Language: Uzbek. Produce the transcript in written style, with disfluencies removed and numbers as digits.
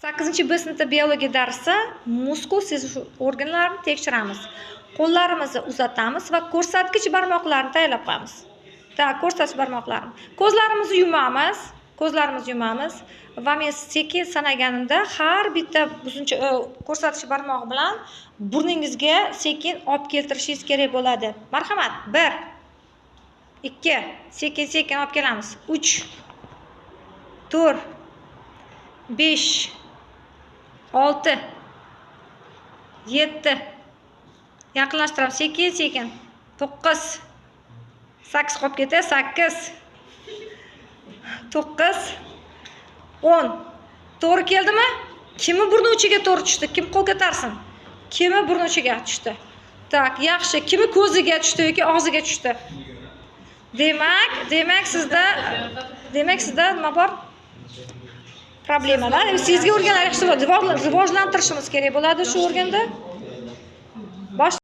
8-B sinfda biologiya darsi muskul sezish organlarini tekshiramiz. Qo'llarimizni uzatamiz va ko'rsatkich barmoqlarni tayyorlab qo'yamiz. Ko'rsatkich barmoqlarni. Ko'zlarimizni yumamiz va men sekin sanaganimda har bitta ko'rsatkich barmog'i bilan burningizga sekin olib keltirishingiz kerak bo'ladi. Marhamat. 1 2 sekin olib kelamiz. 3 4 5 6 7 yaqinlashtiramiz sekin 9 8 qolib ketdi 8 9 10 to'g'ri keldimi? Kimi burni uchiga to'g'ri tushdi? Kim qo'l ko'tarsin? Kimi burni uchiga tushdi? Tak, yaxshi. Kimi ko'ziga tushdi yoki og'ziga tushdi? Demak sizda nima bor? Problemalar. Sizga o'rganlar yaxshi rivojlantirishimiz kerak bo'ladi shu o'rganda.